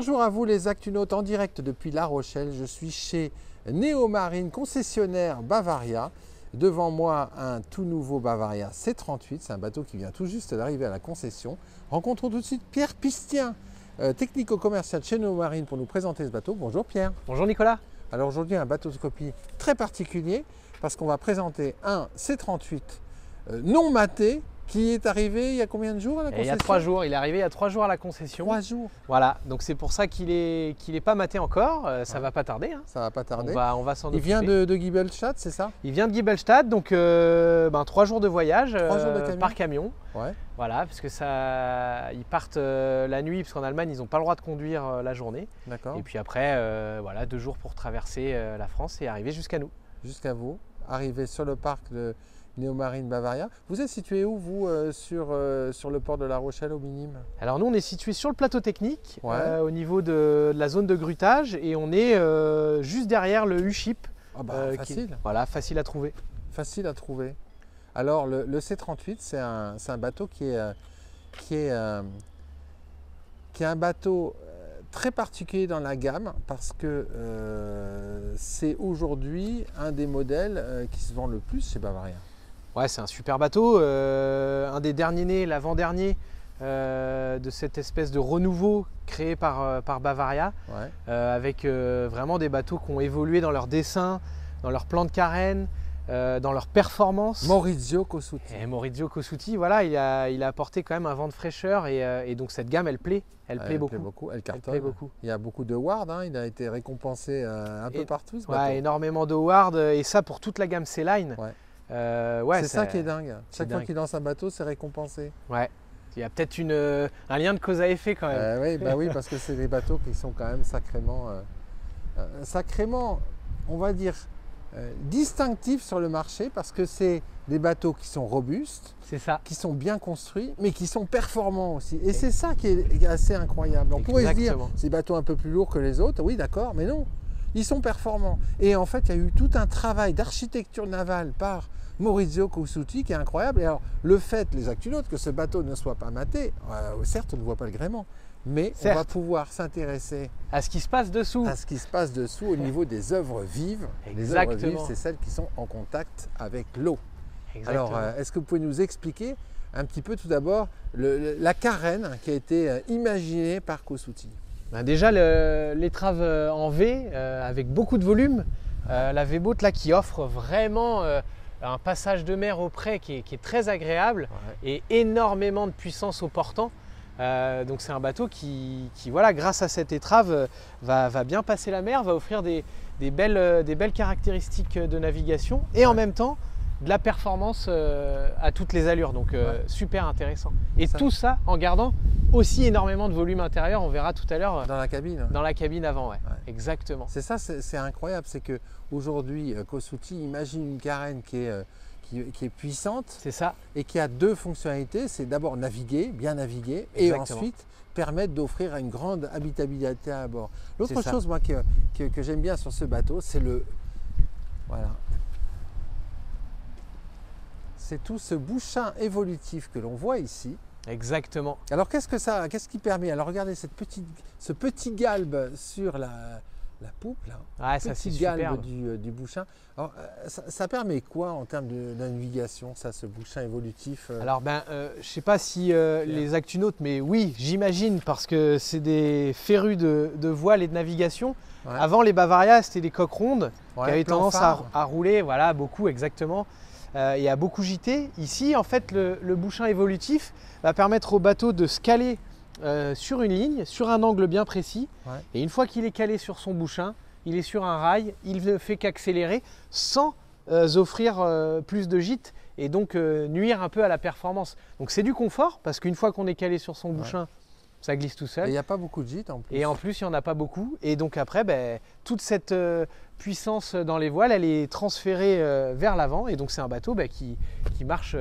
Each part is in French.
Bonjour à vous les Actunautes en direct depuis La Rochelle. Je suis chez Neomarine, concessionnaire Bavaria. Devant moi, un tout nouveau Bavaria C38. C'est un bateau qui vient tout juste d'arriver à la concession. Rencontrons tout de suite Pierre Pistien, technico-commercial chez Neomarine pour nous présenter ce bateau. Bonjour Pierre. Bonjour Nicolas. Alors aujourd'hui, un bateau-scopie très particulier parce qu'on va présenter un C38 non maté qui est arrivé il y a combien de jours à la concession? Il y a 3 jours, il est arrivé il y a 3 jours à la concession. 3 jours. Voilà, donc c'est pour ça qu'il est pas maté encore, ça va pas tarder. Hein. Ça va pas tarder. On va s'en occuper. Il vient de Giebelstadt, c'est ça? Il vient de Giebelstadt, donc 3 jours de voyage 3 jours de camion. par camion. Ouais. Voilà, parce que ils partent la nuit, parce qu'en Allemagne, ils n'ont pas le droit de conduire la journée. D'accord. Et puis après, voilà, 2 jours pour traverser la France et arriver jusqu'à nous. Jusqu'à vous, arriver sur le parc de Neomarine Bavaria. Vous êtes situé où, vous, sur le port de La Rochelle, au Minime? Alors nous, on est situé sur le plateau technique, Ouais. au niveau de la zone de grutage, et on est juste derrière le U-Ship. Ah bah, facile. Voilà, facile à trouver. Facile à trouver. Alors, le C38, c'est un bateau qui est un bateau très particulier dans la gamme parce que c'est aujourd'hui un des modèles qui se vend le plus chez Bavaria. Ouais, c'est un super bateau, un des derniers nés, l'avant-dernier de cette espèce de renouveau créé par Bavaria, Ouais. avec vraiment des bateaux qui ont évolué dans leur dessin, dans leur plan de carène, dans leur performance. Maurizio Cosutti. Et Maurizio Cosutti, voilà, il a apporté quand même un vent de fraîcheur et donc cette gamme, elle plaît. Elle plaît beaucoup. Elle cartonne. plaît beaucoup. Il y a beaucoup d'awards, hein. Il a été récompensé un peu partout, ce bateau. Ouais, énormément d'awards, et ça pour toute la gamme C-Line. Ouais. Ouais, c'est ça qui est dingue. Chaque fois dingue. qu'il lance un bateau, c'est récompensé. Ouais. Il y a peut-être un lien de cause à effet quand même. Oui, parce que c'est des bateaux qui sont quand même sacrément, on va dire, distinctifs sur le marché parce que c'est des bateaux qui sont robustes, C'est ça. qui sont bien construits, mais qui sont performants aussi. Et c'est ça qui est assez incroyable. On pourrait se dire, Exactement. c'est des bateaux un peu plus lourds que les autres, oui d'accord, mais non, ils sont performants. Et en fait, il y a eu tout un travail d'architecture navale par Maurizio Cosutti qui est incroyable. Et alors, le fait, les Actunautes, que ce bateau ne soit pas maté, certes, on ne voit pas le gréement, mais on va pouvoir s'intéresser À ce qui se passe dessous. à ce qui se passe dessous au niveau des œuvres vives. Les œuvres Exactement. vives, c'est celles qui sont en contact avec l'eau. Exactement. Alors, est-ce que vous pouvez nous expliquer un petit peu tout d'abord la carène qui a été imaginée par Cosutti? Ben déjà, l'étrave en V avec beaucoup de volume, la V-Boat là qui offre vraiment un passage de mer au près qui est très agréable et énormément de puissance au portant. Donc c'est un bateau qui voilà, grâce à cette étrave va bien passer la mer, va offrir des belles caractéristiques de navigation et en même temps de la performance à toutes les allures, donc super intéressant. Et tout ça en gardant aussi énormément de volume intérieur, on verra tout à l'heure Dans la cabine. dans la cabine avant, exactement. C'est ça, c'est incroyable, c'est qu'aujourd'hui, Cosutti imagine une carène qui est puissante. C'est ça. Et qui a 2 fonctionnalités, c'est d'abord naviguer, bien naviguer, Exactement. et ensuite permettre d'offrir une grande habitabilité à bord. L'autre C'est chose moi, que j'aime bien sur ce bateau, c'est c'est tout ce bouchin évolutif que l'on voit ici. Exactement. Alors qu'est-ce qui permet? Alors regardez ce petit galbe sur la poupe là, Ouais, ça c'est petit galbe superbe. du bouchin. Alors, ça permet quoi en termes de navigation, ça, ce bouchin évolutif? Alors je sais pas si les Actunautes, mais oui, j'imagine, parce que c'est des férus de voile et de navigation. Ouais. Avant, les Bavaria, c'était des coques rondes qui Ouais, avaient plan tendance phare. à rouler, voilà, beaucoup, exactement, et à beaucoup gîter. Ici, en fait, le bouchin évolutif va permettre au bateau de se caler sur une ligne, sur un angle bien précis. Ouais. Et une fois qu'il est calé sur son bouchin, il est sur un rail, il ne fait qu'accélérer sans offrir plus de gîte et donc nuire un peu à la performance. Donc c'est du confort parce qu'une fois qu'on est calé sur son bouchin, ça glisse tout Et seul. il n'y a pas beaucoup de gîtes en plus. Et en plus, il n'y en a pas beaucoup. Et donc après, toute cette puissance dans les voiles, elle est transférée vers l'avant. Et donc c'est un bateau qui marche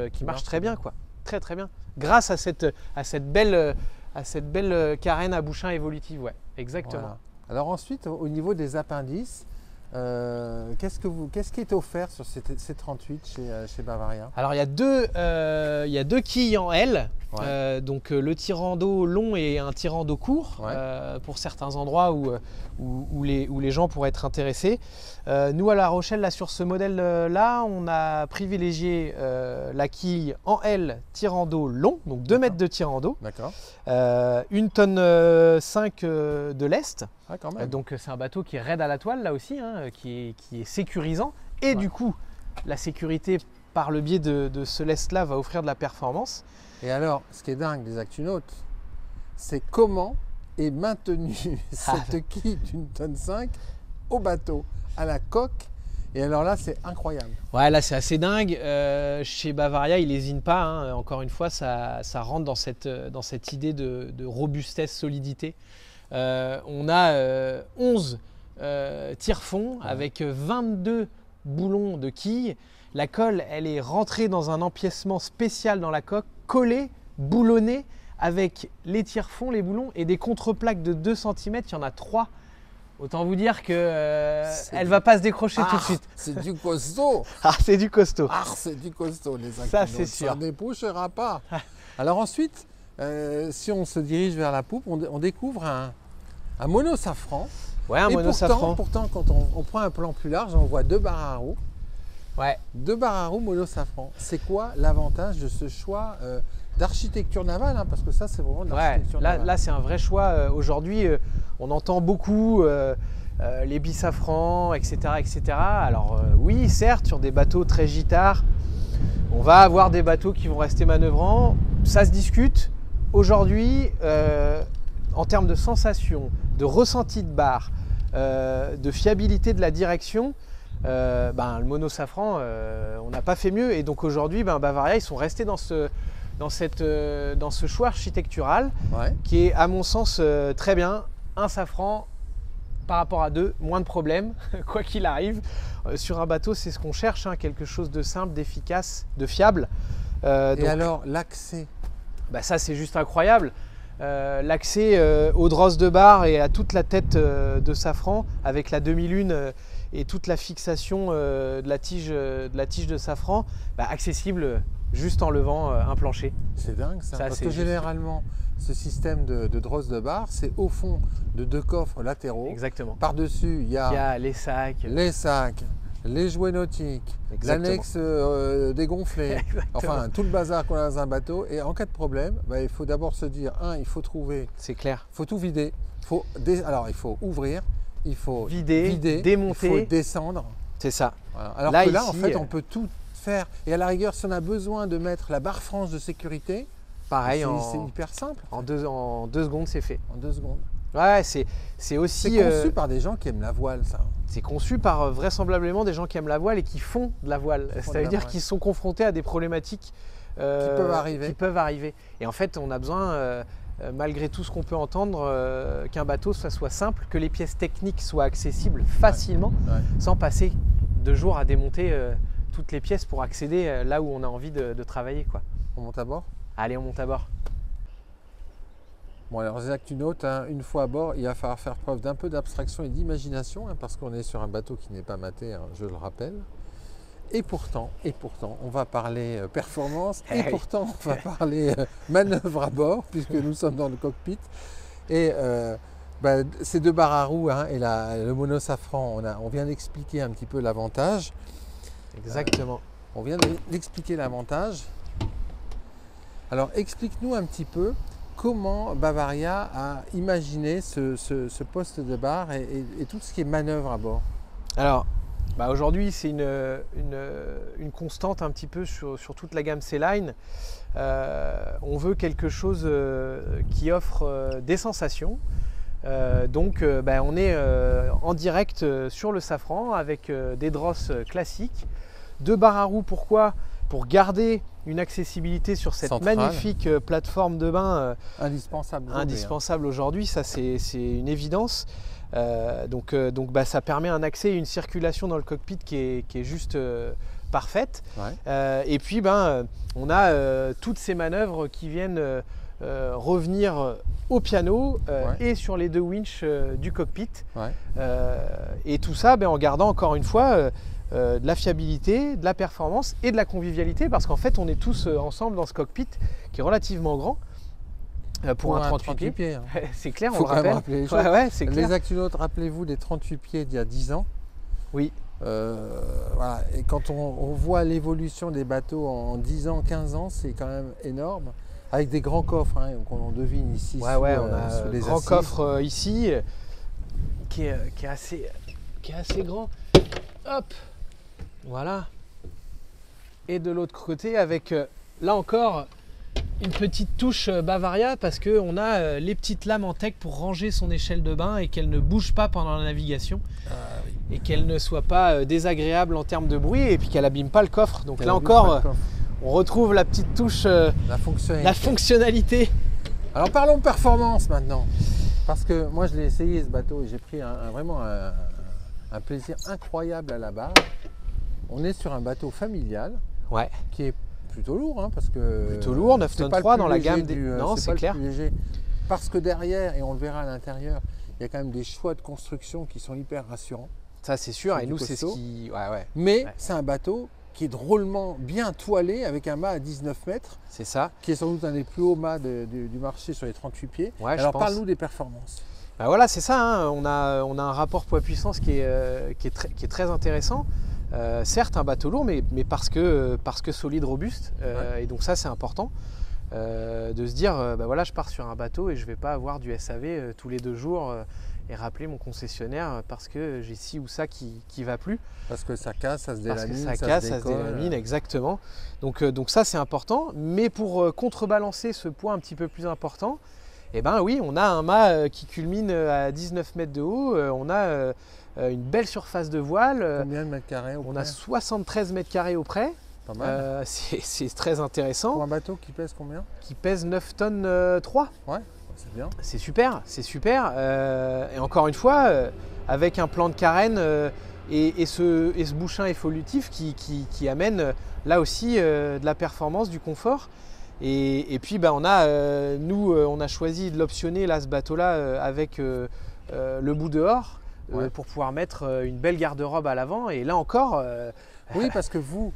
très bien, quoi. Très très bien. Grâce à cette belle carène à bouchin évolutive, ouais, exactement. Voilà. Alors ensuite, au niveau des appendices, qu'est-ce qui est offert sur ces 38 chez Bavaria? Alors il y a deux quilles en L, Ouais. donc le tirant d'eau long et un tirant d'eau court, Ouais. pour certains endroits où les gens pourraient être intéressés. Nous à La Rochelle, là, sur ce modèle-là, on a privilégié la quille en L tirant d'eau long, donc 2 mètres de tirant d'eau, D'accord. 1,5 tonne de lest. Ah, quand même. Donc c'est un bateau qui est raide à la toile là aussi, hein, qui est sécurisant. Et Ouais. du coup, la sécurité par le biais de ce lest-là va offrir de la performance. Et alors, ce qui est dingue des Actunautes, c'est comment est maintenue cette quille d'une tonne 5 au bateau, à la coque. Et alors là, c'est incroyable. Ouais, là c'est assez dingue. Chez Bavaria, ils lésinent pas, hein. Encore une fois, ça rentre dans cette idée de robustesse, solidité. On a 11 tire-fonds avec 22 boulons de quilles. La colle, elle est rentrée dans un empiècement spécial dans la coque, collée, boulonnée, avec les tire-fonds, les boulons et des contreplaques de 2 cm. Il y en a 3. Autant vous dire qu'elle ne va pas se décrocher tout de suite. C'est du costaud. Ah, c'est du costaud. Ah, c'est du costaud, les Actunautes. Ça, c'est sûr. Ça n'épouchera pas. Alors ensuite, si on se dirige vers la poupe, on découvre un monosafran. Ouais, un Et monosafran. pourtant, quand on prend un plan plus large, on voit 2 barres à roues. Ouais. 2 barres à roues monosafran. C'est quoi l'avantage de ce choix d'architecture navale, hein, parce que ça, c'est vraiment de Ouais, l'architecture navale. là c'est un vrai choix. Aujourd'hui, on entend beaucoup les bisafrans, etc., etc. Alors oui, certes, sur des bateaux très gitards, on va avoir des bateaux qui vont rester manœuvrants. Ça se discute. Aujourd'hui, en termes de sensation, de ressenti de barre, de fiabilité de la direction, le monosafran, on n'a pas fait mieux. Et donc aujourd'hui, Bavaria, ils sont restés dans ce choix architectural Ouais. qui est à mon sens très bien. Un safran par rapport à 2, moins de problèmes, quoi qu'il arrive. Sur un bateau, c'est ce qu'on cherche, hein, quelque chose de simple, d'efficace, de fiable. Et Donc, alors, l'accès. ça c'est juste incroyable. L'accès aux drosses de barre et à toute la tête de safran avec la demi-lune et toute la fixation de la tige de safran, accessible juste en levant un plancher. C'est dingue ça. Ça, Parce c'est que juste. généralement, ce système de drosse de barre, c'est au fond de 2 coffres latéraux. Exactement. Par-dessus, il y Il y a a les sacs. les sacs, les jouets nautiques, Exactement. l'annexe dégonflée, Exactement. enfin tout le bazar qu'on a dans un bateau. Et en cas de problème, il faut d'abord se dire, il faut trouver, C'est clair. il faut tout vider. Alors il faut ouvrir, il faut Vider, démonter. il faut descendre. C'est ça. Voilà. Alors Là, que là, en ici, fait, on peut tout faire. Et à la rigueur, si on a besoin de mettre la barre franche de sécurité, Pareil, c'est hyper simple. en deux secondes, c'est fait. En 2 secondes. Ouais, c'est aussi C'est conçu par des gens qui aiment la voile, ça. c'est conçu par vraisemblablement des gens qui aiment la voile et qui font de la voile. Qui font de Ça veut la dire voile. qu'ils sont confrontés à des problématiques peuvent arriver. Et en fait, on a besoin, malgré tout ce qu'on peut entendre, qu'un bateau soit simple, que les pièces techniques soient accessibles facilement, Ouais. sans passer 2 jours à démonter toutes les pièces pour accéder là où on a envie de travailler, quoi. On monte à bord. Allez, on monte à bord. Bon, alors, les Actunautes, une fois à bord, il va falloir faire preuve d'un peu d'abstraction et d'imagination, parce qu'on est sur un bateau qui n'est pas maté, je le rappelle. Et pourtant, on va parler performance, et oui. pourtant, on va parler manœuvre à bord, puisque nous sommes dans le cockpit. Et ces 2 barres à roues et le monosafran, on vient d'expliquer un petit peu l'avantage. Exactement. On vient d'expliquer l'avantage. Alors, explique-nous un petit peu comment Bavaria a imaginé ce poste de barre et tout ce qui est manœuvre à bord. Alors, aujourd'hui, c'est une constante un petit peu sur toute la gamme C-Line. On veut quelque chose qui offre des sensations. Donc, on est en direct sur le Safran avec des drosses classiques. 2 barres à roues, pourquoi ? Pour garder une accessibilité sur cette Centrale. magnifique plateforme de bain Indispensable. aujourd'hui, ça c'est une évidence. Donc, ça permet un accès et une circulation dans le cockpit qui est juste parfaite. Ouais. Et puis on a toutes ces manœuvres qui viennent revenir au piano Ouais. et sur les deux winches du cockpit. Ouais. Et tout ça en gardant encore une fois de la fiabilité, de la performance et de la convivialité, parce qu'en fait on est tous ensemble dans ce cockpit qui est relativement grand pour un 38 pieds. Hein. C'est clair, Faut on le quand même rappelle. rappeler les choses. Ouais, c'est clair. Les Actunautes, rappelez-vous des 38 pieds d'il y a 10 ans. Oui. Voilà. Et quand on voit l'évolution des bateaux en 10 ans, 15 ans, c'est quand même énorme. Avec des grands coffres, hein, qu'on en devine ici Ouais, sous, on a sous les grand assises. coffre ici qui est assez grand. Hop, voilà. Et de l'autre côté avec là encore une petite touche Bavaria, parce qu'on a les petites lames en tech pour ranger son échelle de bain et qu'elle ne bouge pas pendant la navigation. Et qu'elle ne soit pas désagréable en termes de bruit, et puis qu'elle abîme pas le coffre. Donc là encore, on retrouve la petite touche, la fonctionnalité. Alors parlons performance maintenant. Parce que moi je l'ai essayé ce bateau et j'ai pris vraiment un plaisir incroyable à la barre. On est sur un bateau familial qui est plutôt lourd, hein, parce que plutôt lourd, 9 tonnes 3 dans la gamme des... Non, c'est clair. Léger. Parce que derrière, et on le verra à l'intérieur, il y a quand même des choix de construction qui sont hyper rassurants. Ça c'est sûr, et nous c'est ce qui... Mais c'est un bateau qui est drôlement bien toilé avec un mât à 19 mètres. C'est ça. Qui est sans doute un des plus hauts mâts du marché sur les 38 pieds. Alors parle-nous des performances. Ben voilà, c'est ça, hein. On a un rapport poids-puissance qui est très intéressant. Certes un bateau lourd, mais parce que solide, robuste. Et donc ça c'est important. De se dire, voilà, je pars sur un bateau et je ne vais pas avoir du SAV tous les 2 jours et rappeler mon concessionnaire parce que j'ai ci ou ça qui va plus. Parce que ça casse, ça se délamine, parce que ça casse, ça se délamine, exactement. Donc ça c'est important. Mais pour contrebalancer ce poids un petit peu plus important, eh ben oui, on a un mât qui culmine à 19 mètres de haut. On a une belle surface de voile. Combien de mètres carrés On a 73 mètres carrés au près. Pas mal. C'est très intéressant. Pour un bateau qui pèse combien? Qui pèse 9 tonnes 3. Ouais, c'est bien. C'est super, c'est super. Et encore une fois, avec un plan de carène et ce bouchin évolutif qui amène là aussi de la performance, du confort. Et puis on a choisi de l'optionner là, ce bateau-là avec le bout dehors pour pouvoir mettre une belle garde-robe à l'avant. Et là encore... oui, parce que vous...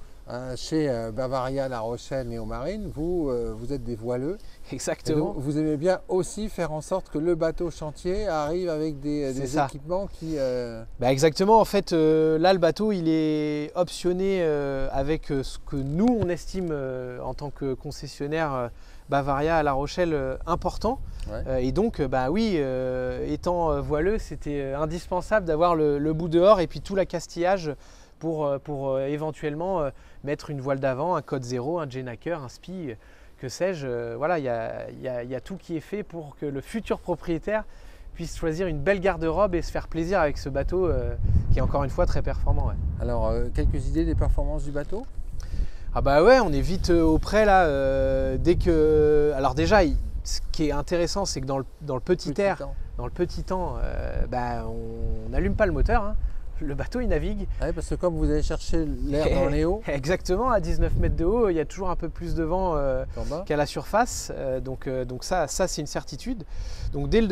chez Bavaria, La Rochelle, Néomarine, vous êtes des voileux. Exactement. Donc, vous aimez bien aussi faire en sorte que le bateau chantier arrive avec des équipements qui... exactement. En fait, là, le bateau, il est optionné avec ce que nous, on estime en tant que concessionnaire Bavaria à La Rochelle important. Et donc, étant voileux, c'était indispensable d'avoir le bout dehors et puis tout l'accastillage pour éventuellement mettre une voile d'avant, un code 0, un J-Nacker, un SPI, que sais-je. Voilà, il y a tout qui est fait pour que le futur propriétaire puisse choisir une belle garde-robe et se faire plaisir avec ce bateau qui est encore une fois très performant. Ouais. Alors, quelques idées des performances du bateau? Ah bah ouais, on est vite auprès là. Dès que... Alors déjà, ce qui est intéressant, c'est que dans le petit temps, on n'allume pas le moteur. Hein. Le bateau il navigue. Ouais, parce que comme vous allez chercher l'air dans les hauts. Exactement, à 19 mètres de haut, il y a toujours un peu plus de vent qu'à la surface. Donc ça c'est une certitude. Donc dès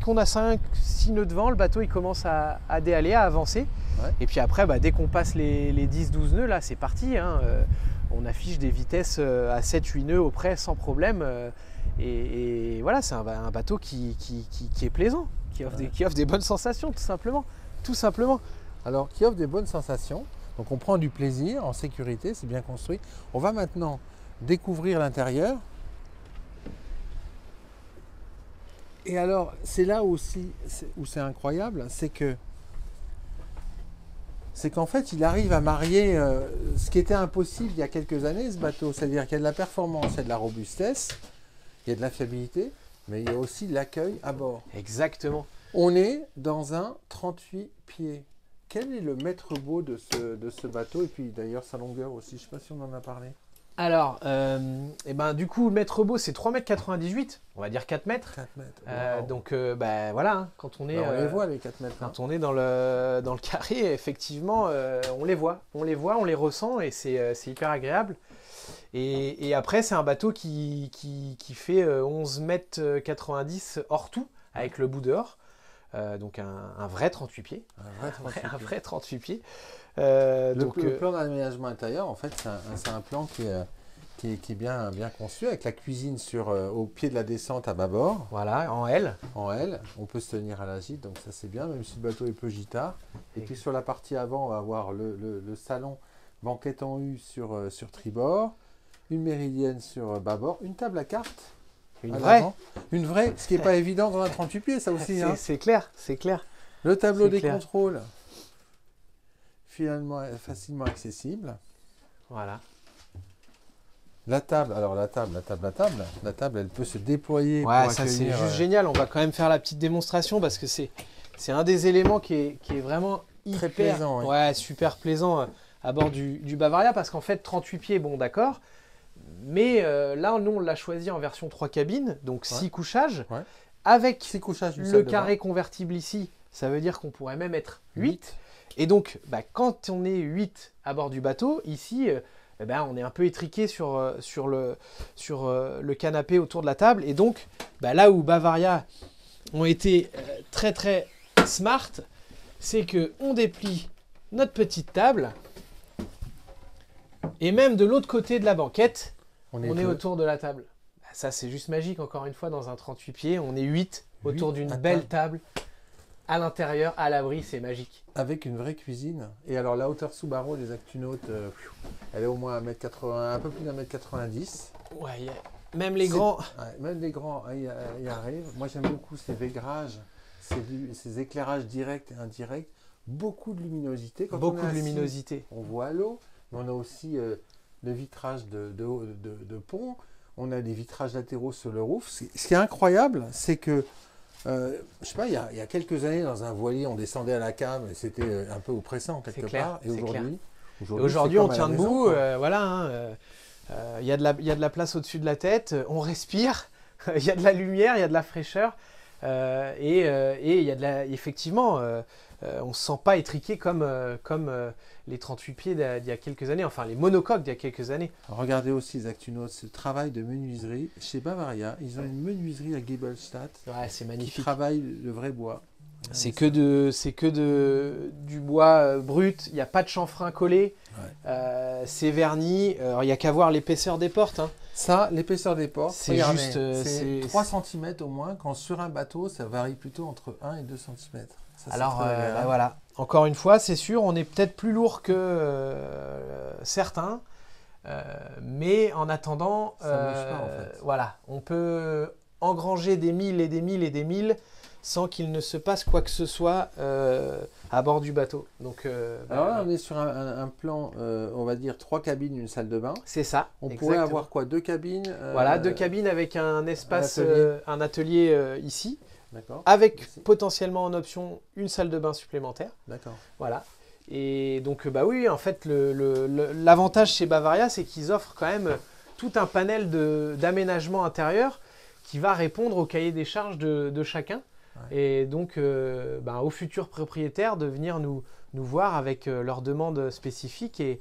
qu'on a 5-6 nœuds de vent, le bateau il commence à déhaler, à avancer. Ouais. Et puis après, dès qu'on passe les 10-12 nœuds, là c'est parti. Hein. On affiche des vitesses à 7-8 nœuds au près sans problème. Et voilà, c'est un bateau qui est plaisant, qui offre des bonnes sensations tout simplement. Tout simplement. Alors, qui offre des bonnes sensations. Donc, on prend du plaisir en sécurité, c'est bien construit. On va maintenant découvrir l'intérieur. Et alors, c'est là aussi où c'est incroyable, c'est qu'en fait, il arrive à marier ce qui était impossible il y a quelques années, ce bateau. C'est-à-dire qu'il y a de la performance, il y a de la robustesse, il y a de la fiabilité, mais il y a aussi de l'accueil à bord. Exactement. On est dans un 38 pieds. Quel est le maître beau de ce bateau? Et puis d'ailleurs sa longueur aussi, je ne sais pas si on en a parlé. Alors, du coup, le maître beau c'est 3,98 m, on va dire 4 mètres. 4 mètres. Wow. Donc voilà, hein, quand on est... on les voit les 4 mètres. Quand on est dans le carré, effectivement, on les voit, on les ressent et c'est hyper agréable. Et après, c'est un bateau qui fait 11 mètres 90 hors tout, avec le bout dehors. Donc un vrai 38 pieds. Un vrai 38 pieds. Le plan d'aménagement intérieur, en fait, c'est un plan qui est bien conçu, avec la cuisine au pied de la descente à bâbord. Voilà, en L. En L. On peut se tenir à la gîte, donc ça c'est bien, même si le bateau est peu gitard. Et puis sur la partie avant, on va avoir le salon banquette en U sur tribord, une méridienne sur bâbord, une table à cartes. Une vraie. Une vraie, ce qui n'est pas évident dans un 38 pieds, ça aussi. C'est clair, c'est clair. Le tableau des contrôles, finalement facilement accessible. Voilà. La table, elle peut se déployer. Ouais, ça c'est juste génial. On va quand même faire la petite démonstration parce que c'est un des éléments qui est vraiment très plaisant. Ouais, super plaisant à bord du Bavaria parce qu'en fait 38 pieds, bon d'accord. Mais là, nous, on l'a choisi en version 3 cabines, donc 6 couchages. Ouais. Avec 6 couchages, le carré convertible ici, ça veut dire qu'on pourrait même être 8. Et donc, quand on est 8 à bord du bateau, ici, on est un peu étriqué sur le canapé autour de la table. Et donc, là où Bavaria ont été très très smart, c'est qu'on déplie notre petite table. Et même de l'autre côté de la banquette, on est autour de la table. Ça, c'est juste magique, encore une fois, dans un 38 pieds. On est 8 autour d'une belle table. À l'intérieur, à l'abri, c'est magique. Avec une vraie cuisine. Et alors, la hauteur sous barreau des Actunautes, elle est au moins 1m80, un peu plus d'1m90. Ouais, même les grands... même les grands y arrivent. Moi, j'aime beaucoup ces végrages, ces éclairages directs et indirects. Beaucoup de luminosité. Beaucoup de luminosité. On voit l'eau. On a aussi le vitrage de pont, on a des vitrages latéraux sur le roof. Ce qui est incroyable, c'est que, je sais pas, il y a quelques années, dans un voilier, on descendait à la came et c'était un peu oppressant quelque part. Et aujourd'hui, on tient debout, voilà. Il y a de la place au-dessus de la tête, on respire, il y a de la lumière, il y a de la fraîcheur. Et il y a effectivement, on ne se sent pas étriqué comme les 38 pieds d'il y a quelques années, enfin les monocoques d'il y a quelques années. Regardez aussi les Actunautes, ce travail de menuiserie. Chez Bavaria, ils ont une menuiserie à Giebelstadt. Ouais, c'est magnifique. Qui travaille le vrai bois. C'est que du bois brut, il n'y a pas de chanfrein collé, c'est verni, il n'y a qu'à voir l'épaisseur des portes. Hein. Ça, l'épaisseur des portes, c'est juste c'est 3 cm au moins, quand sur un bateau, ça varie plutôt entre 1 et 2 cm. Ça, alors voilà, encore une fois, c'est sûr, on est peut-être plus lourd que certains, mais en attendant, ça bouge pas, en fait. Voilà, on peut engranger des milles et des milles et des milles sans qu'il ne se passe quoi que ce soit à bord du bateau. Donc, alors là, on est sur un plan, on va dire 3 cabines, une salle de bain. C'est ça. On pourrait avoir quoi, 2 cabines Voilà, 2 cabines avec un espace, un atelier ici. D'accord. Avec potentiellement en option une salle de bain supplémentaire. D'accord. Voilà. Et donc, oui, en fait, l'avantage chez Bavaria, c'est qu'ils offrent quand même tout un panel d'aménagement intérieur qui va répondre au cahier des charges de chacun. Ouais. Et donc, aux futurs propriétaires de venir nous voir avec leurs demandes spécifiques et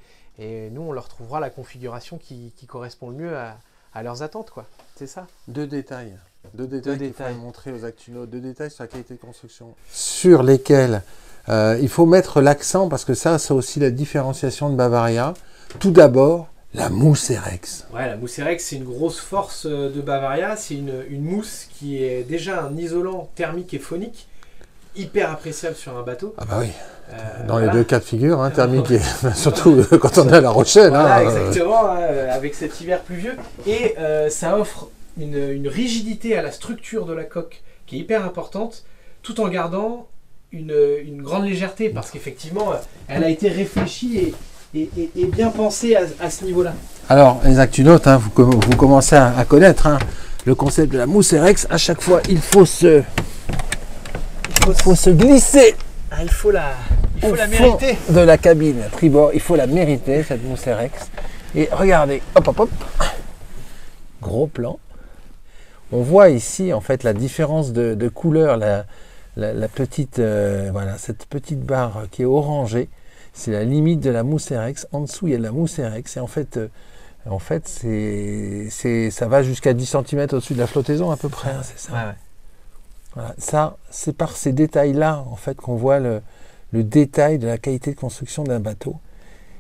nous, on leur trouvera la configuration qui correspond le mieux à leurs attentes, quoi. C'est ça. 2 détails. 2 détails qu'il faut montrer aux Actunautes. 2 détails sur la qualité de construction. Sur lesquels il faut mettre l'accent, parce que ça, c'est aussi la différenciation de Bavaria. Tout d'abord, la mousse Erex. Ouais, la mousse Erex, c'est une grosse force de Bavaria. C'est une mousse qui est déjà un isolant thermique et phonique hyper appréciable sur un bateau. Ah bah oui, dans les 2 cas de figure, hein, thermique et surtout quand on est à La Rochelle. Voilà, exactement, avec cet hiver pluvieux. Et ça offre une rigidité à la structure de la coque qui est hyper importante, tout en gardant une grande légèreté, parce qu'effectivement, elle a été réfléchie et bien pensée à ce niveau-là. Alors, les Actunautes, hein, vous commencez à connaître le concept de la mousse Erex. À chaque fois, il faut se glisser. Il faut la mériter. De la cabine tribord, il faut la mériter, cette mousse Erex. Et regardez, hop. Gros plan. On voit ici en fait la différence de couleur, la petite, voilà, cette petite barre qui est orangée, c'est la limite de la mousse Erex. En dessous, il y a de la mousse Erex. Et en fait, En fait, ça va jusqu'à 10 cm au-dessus de la flottaison à peu près, hein, c'est ça. Ouais, ouais. Voilà. Ça, c'est par ces détails-là, en fait, qu'on voit le détail de la qualité de construction d'un bateau.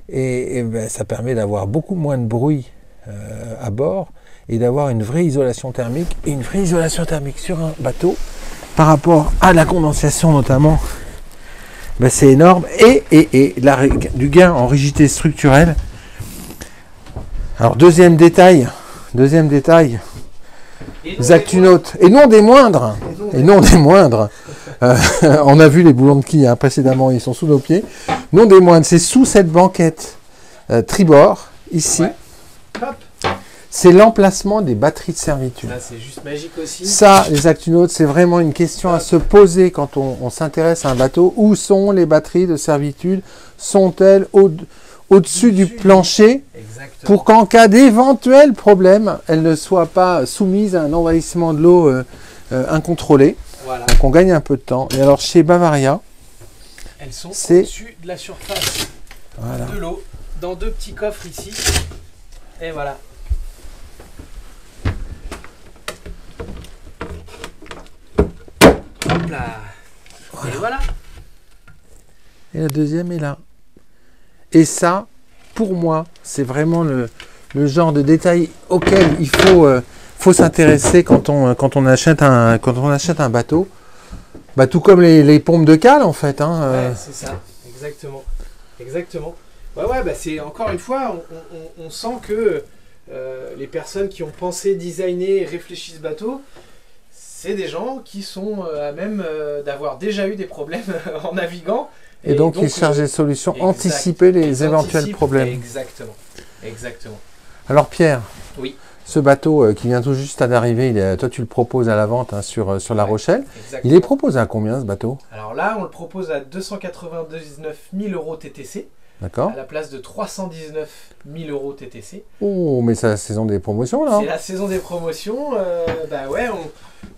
Et ben, ça permet d'avoir beaucoup moins de bruit à bord et d'avoir une vraie isolation thermique. Et une vraie isolation thermique sur un bateau, par rapport à la condensation notamment, ben, c'est énorme. Et du gain en rigidité structurelle. Alors, deuxième détail, les Actunautes, et non des moindres, on a vu les boulons de quille hein, précédemment, ils sont sous nos pieds. Non des moindres, c'est sous cette banquette tribord, ici. Ouais. Hop. C'est l'emplacement des batteries de servitude. Ça, c'est juste magique aussi. Ça, les Actunautes, c'est vraiment une question à se poser quand on s'intéresse à un bateau. Où sont les batteries de servitude? Sont-elles au-dessus du plancher? Exactement. Pour qu'en cas d'éventuel problème, elles ne soient pas soumises à un envahissement de l'eau incontrôlé. Voilà. Donc on gagne un peu de temps. Et alors chez Bavaria, elles sont au-dessus de la surface de l'eau, dans deux petits coffres ici. Et voilà. Hop là. Et voilà. Et la deuxième est là. Et ça, pour moi, c'est vraiment le genre de détail auquel il faut s'intéresser quand on achète un bateau. Bah, tout comme les pompes de cale en fait. Hein, ouais, c'est ça, exactement. Exactement. Ouais, bah c'est encore une fois, on sent que les personnes qui ont pensé, designé, réfléchi ce bateau, c'est des gens qui sont à même d'avoir déjà eu des problèmes en naviguant. Et donc ils cherchent des solutions, anticiper les éventuels problèmes. Exactement. Exactement. Alors Pierre, oui. Ce bateau qui vient tout juste d'arriver, toi tu le proposes à la vente hein, sur La Rochelle. Exactement. Il est proposé à combien ce bateau? Alors là, on le propose à 299 000 euros TTC. D'accord. À la place de 319 000 euros TTC. Oh, mais c'est la saison des promotions là. C'est la saison des promotions. Bah ouais,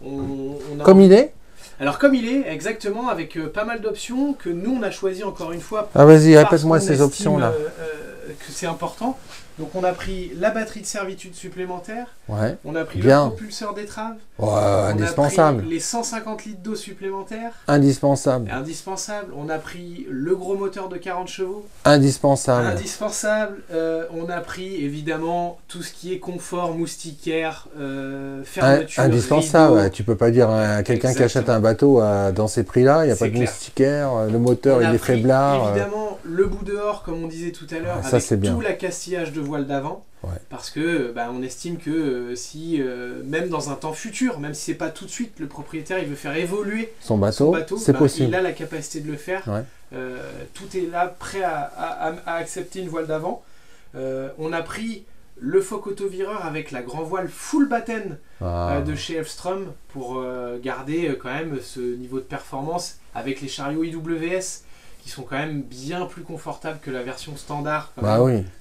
on a... Comme il est? Alors comme il est, exactement, avec pas mal d'options que nous on a choisi encore une fois. Ah vas-y, répète-moi ces options là. Que c'est important. Donc on a pris la batterie de servitude supplémentaire. Ouais. On a pris bien. Le propulseur d'étrave. Ouais, indispensable. On a pris les 150 litres d'eau supplémentaires. Indispensable. Indispensable. On a pris le gros moteur de 40 chevaux. Indispensable. Indispensable. On a pris évidemment tout ce qui est confort, moustiquaire, fermeture. Indispensable. Rideau. Tu peux pas dire à quelqu'un qui achète un bateau dans ces prix-là, il n'y a pas de clair. moustiquaire, le moteur il est faiblard. Évidemment, le bout dehors, comme on disait tout à l'heure, ça, avec bien. tout l'accastillage de voile d'avant. Ouais. Parce que on estime que si, même dans un temps futur, même si c'est pas tout de suite, le propriétaire il veut faire évoluer son bateau c'est possible. Il a la capacité de le faire. Ouais. Tout est là, prêt à accepter une voile d'avant. On a pris le Foc autovireur avec la grand voile full batten de chez Elfstrom pour garder quand même ce niveau de performance avec les chariots IWS qui sont quand même bien plus confortables que la version standard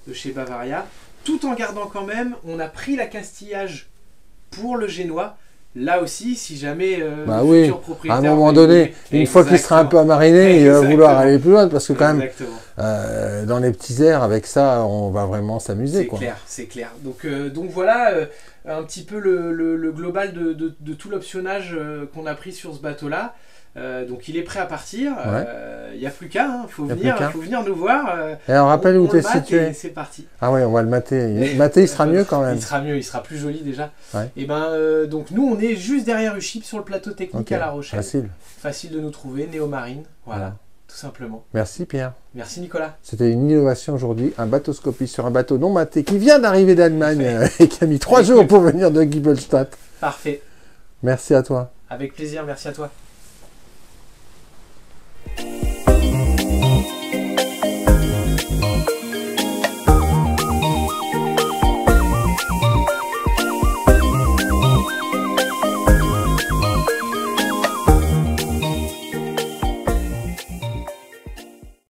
de chez Bavaria. Tout en gardant quand même, on a pris l'accastillage pour le génois. Là aussi, si jamais le futur propriétaire... À un moment donné, une fois qu'il sera un peu amariné, il va vouloir aller plus loin parce que quand même, dans les petits airs, avec ça, on va vraiment s'amuser. C'est clair. Donc voilà un petit peu le global de tout l'optionnage qu'on a pris sur ce bateau-là. Donc il est prêt à partir, il n'y a plus qu'à, faut venir nous voir. Et on rappelle où tu es situé. C'est parti. Ah ouais, on va le mater. Mater, il sera mieux quand même. Il sera mieux, il sera plus joli déjà. Ouais. Et donc nous on est juste derrière USHIP sur le plateau technique à La Rochelle. Facile de nous trouver, Néomarine, voilà, tout simplement. Merci Pierre. Merci Nicolas. C'était une innovation aujourd'hui, un bateauscopie sur un bateau non maté qui vient d'arriver d'Allemagne et qui a mis 3 jours pour venir de Giebelstadt. Parfait. Merci à toi. Avec plaisir, merci à toi.